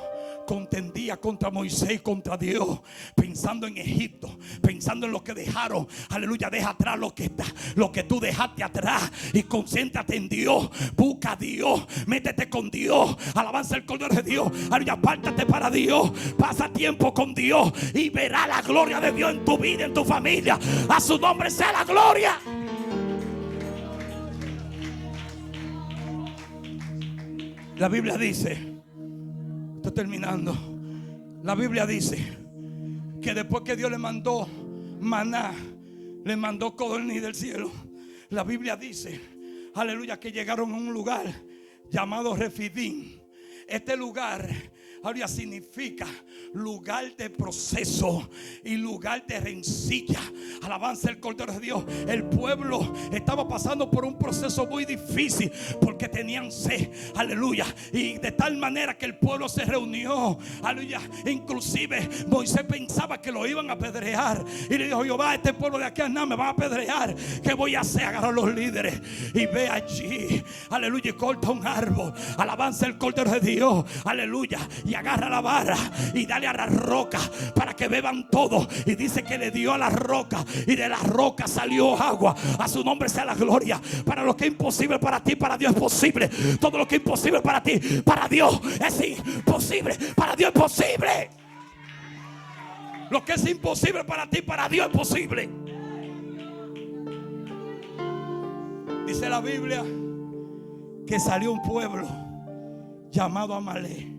A: contendía contra Moisés y contra Dios, pensando en Egipto, pensando en lo que dejaron. Aleluya, deja atrás lo que tú dejaste atrás y concéntrate en Dios. Busca a Dios, métete con Dios. Alabanza al Cordero de Dios. Aleluya, apártate para Dios, pasa tiempo con Dios y verá la gloria de Dios en tu vida, en tu familia. A su nombre sea la gloria. La Biblia dice, estoy terminando, la Biblia dice que después que Dios le mandó maná, le mandó codorniz del cielo. La Biblia dice, aleluya, que llegaron a un lugar llamado Refidim. Este lugar, aleluya, significa lugar de proceso y lugar de rencilla. Alabanza el Cordero de Dios. El pueblo estaba pasando por un proceso muy difícil porque tenían sed, aleluya, y de tal manera que el pueblo se reunió, aleluya. Inclusive Moisés pensaba que lo iban a apedrear y le dijo: Jehová, este pueblo de aquí a nada me va a apedrear. ¿Qué voy a hacer? Agarrar a los líderes y ve allí, aleluya, y corta un árbol. Alabanza el Cordero de Dios, aleluya, y agarra la vara y dale a la roca para que beban todos. Y dice que le dio a la roca y de la roca salió agua. A su nombre sea la gloria. Para lo que es imposible para ti, para Dios es posible. Todo lo que es imposible para ti, para Dios es imposible. Para Dios es posible. Lo que es imposible para ti, para Dios es posible. Dice la Biblia que salió un pueblo llamado Amalek.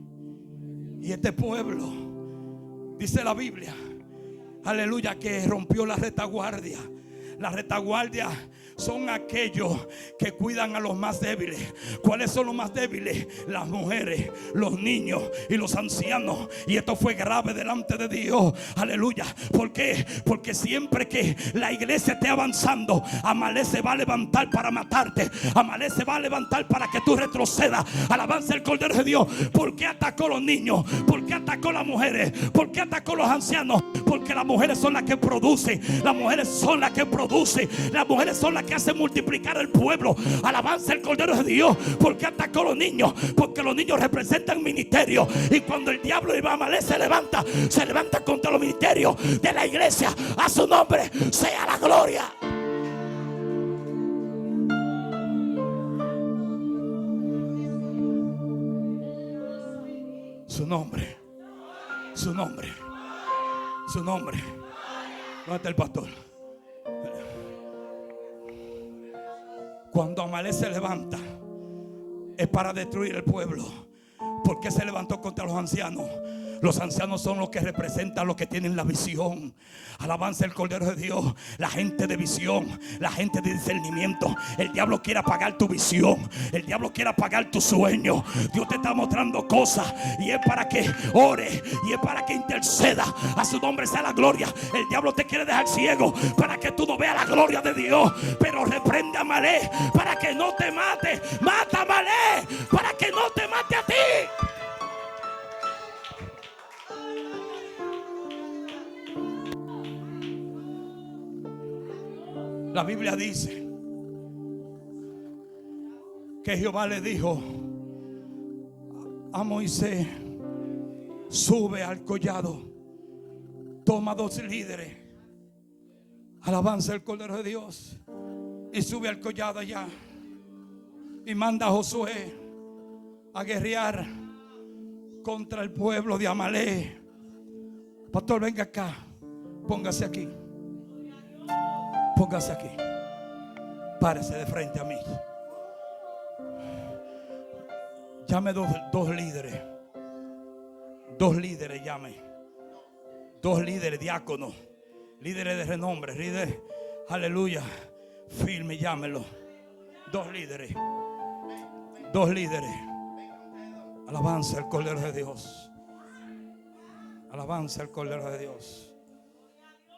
A: Y este pueblo, dice la Biblia, aleluya, que rompió la retaguardia. La retaguardia son aquellos que cuidan a los más débiles. ¿Cuáles son los más débiles? Las mujeres, los niños y los ancianos. Y esto fue grave delante de Dios. Aleluya. ¿Por qué? Porque siempre que la iglesia esté avanzando, Amalek se va a levantar para matarte. Amalek se va a levantar para que tú retrocedas. Alabanza el Cordero de Dios. ¿Por qué atacó a los niños? ¿Por qué atacó a las mujeres? ¿Por qué atacó a los ancianos? Porque las mujeres son las que producen. Las mujeres son las que producen. Las mujeres son las que hacen multiplicar el pueblo. Alabanza el Cordero de Dios. ¿Por qué atacó a los niños? Porque los niños representan ministerio. Y cuando el diablo de Amalek se levanta contra los ministerios de la iglesia. A su nombre sea la gloria. Su nombre. Su nombre. Su nombre. ¿Dónde está el pastor? Cuando Amalek se levanta, es para destruir el pueblo. ¿Por qué se levantó contra los ancianos? Los ancianos son los que representan los que tienen la visión. Alabanza el Cordero de Dios. La gente de visión, la gente de discernimiento. El diablo quiere apagar tu visión, el diablo quiere apagar tu sueño. Dios te está mostrando cosas y es para que ore y es para que interceda. A su nombre sea la gloria. El diablo te quiere dejar ciego para que tú no veas la gloria de Dios. Pero reprende a Amalek para que no te mate. Mata a Amalek para que no te mate a ti. La Biblia dice que Jehová le dijo a Moisés: sube al collado, toma 2 líderes, alabanza el Cordero de Dios, y sube al collado allá y manda a Josué a guerrear contra el pueblo de Amalek. Pastor, venga acá, póngase aquí. Póngase aquí. Párese de frente a mí. Llame dos líderes. 2 líderes llame. 2 líderes, diáconos. Líderes de renombre. Líderes, aleluya. Firme, llámelo. 2 líderes. 2 líderes. Alabanza al Cordero de Dios. Alabanza al Cordero de Dios.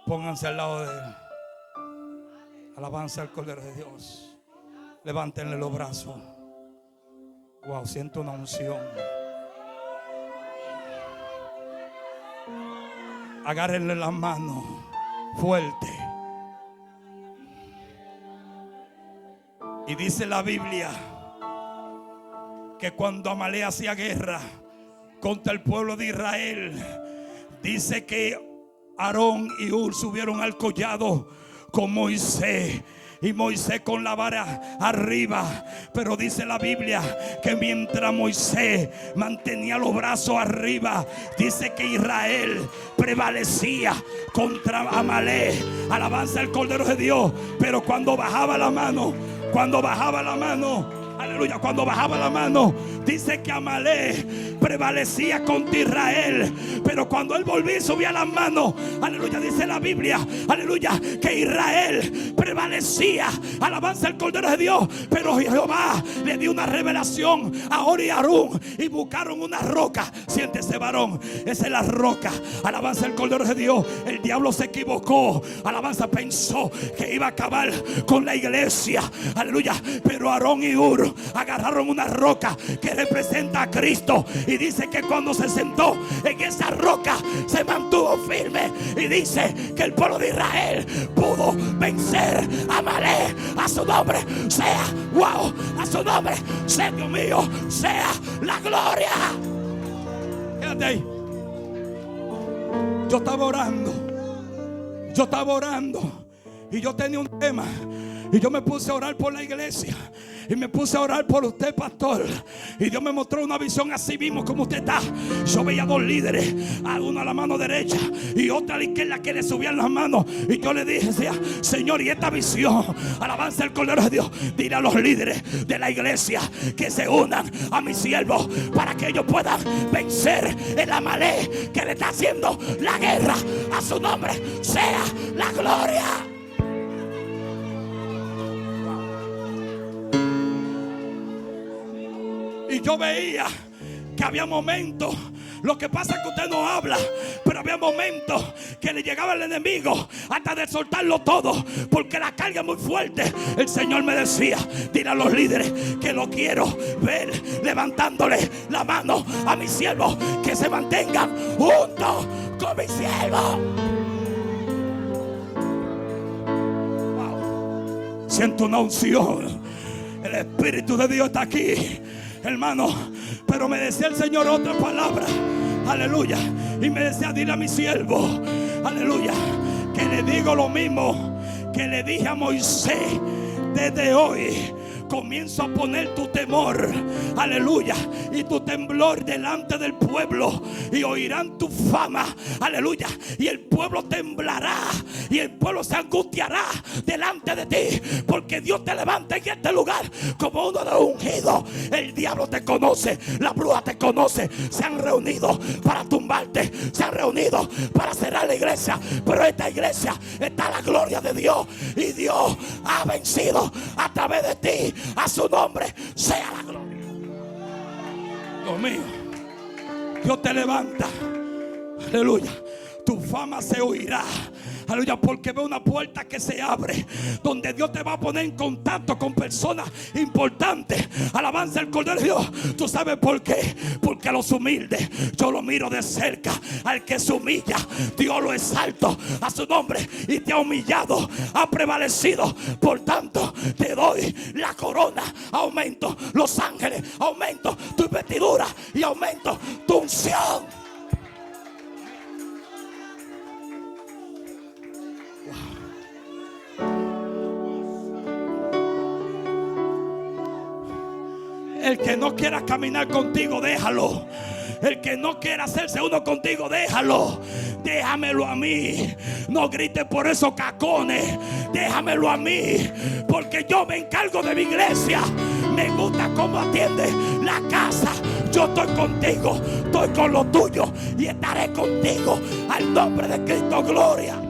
A: Pónganse al lado de él. Alabanza al Cordero de Dios. Levántenle los brazos. Wow, siento una unción. Agárrenle las manos fuerte. Y dice la Biblia que cuando Amalek hacía guerra contra el pueblo de Israel, dice que Aarón y Hur subieron al collado con Moisés, y Moisés con la vara arriba. Pero dice la Biblia que mientras Moisés mantenía los brazos arriba, dice que Israel prevalecía contra Amalek. Alabanza al Cordero de Dios. Pero cuando bajaba la mano, aleluya, cuando bajaba la mano, dice que Amalek prevalecía contra Israel. Pero cuando él volvía y subía las manos, aleluya, dice la Biblia, aleluya, que Israel prevalecía. Alabanza al Cordero de Dios. Pero Jehová le dio una revelación a Hur y Harún y buscaron una roca. Siéntese, varón, esa es la roca. Alabanza al Cordero de Dios. El diablo se equivocó. Alabanza, pensó que iba a acabar con la iglesia. Aleluya. Pero Aarón y Hur agarraron una roca que representa a Cristo, y dice que cuando se sentó en esa roca se mantuvo firme, y dice que el pueblo de Israel pudo vencer a Amalek. A su nombre sea, wow, a su nombre sea, Dios mío, sea la gloria. Quédate ahí. Yo estaba orando y yo tenía un tema. Y yo me puse a orar por la iglesia. Y me puse a orar por usted, pastor. Y Dios me mostró una visión así mismo como usted está. Yo veía 2 líderes, a uno a la mano derecha y otra a la izquierda, que le subían las manos. Y yo le dije, Señor, y esta visión, alabanza al Cordero de Dios, dile a los líderes de la iglesia que se unan a mis siervos para que ellos puedan vencer el Amalek que le está haciendo la guerra. A su nombre sea la gloria. Y yo veía que había momentos, lo que pasa es que usted no habla, pero había momentos que le llegaba el enemigo hasta de soltarlo todo, porque la carga es muy fuerte. El Señor me decía, dile a los líderes que lo quiero ver levantándole la mano a mis siervos, que se mantengan juntos con mis siervos. Wow. Siento una unción. El Espíritu de Dios está aquí, hermano. Pero me decía el Señor otra palabra, aleluya, y me decía, dile a mi siervo, aleluya, que le digo lo mismo que le dije a Moisés: desde hoy comienzo a poner tu temor, aleluya, y tu temblor delante del pueblo, y oirán tu fama, aleluya, y el pueblo temblará y el pueblo se angustiará delante de ti, porque Dios te levanta en este lugar como uno de los ungidos. El diablo te conoce, la bruja te conoce, se han reunido para tumbarte, se han reunido para cerrar la iglesia, pero esta iglesia está la gloria de Dios, y Dios ha vencido a través de ti. A su nombre sea la gloria. Dios mío, Dios te levanta, aleluya, tu fama se oirá, aleluya, porque ve una puerta que se abre, donde Dios te va a poner en contacto con personas importantes. Alabanza al Cordero de Dios. ¿Tú sabes por qué? Porque a los humildes yo lo miro de cerca. Al que se humilla, Dios lo exalta a su nombre, y te ha humillado, ha prevalecido. Por tanto, te doy la corona, aumento los ángeles, aumento tu vestidura y aumento tu unción. El que no quiera caminar contigo, déjalo. El que no quiera hacerse uno contigo, déjalo. Déjamelo a mí. No grites por esos cacones. Déjamelo a mí, porque yo me encargo de mi iglesia. Me gusta cómo atiende la casa. Yo estoy contigo, estoy con lo tuyo y estaré contigo. Al nombre de Cristo, gloria.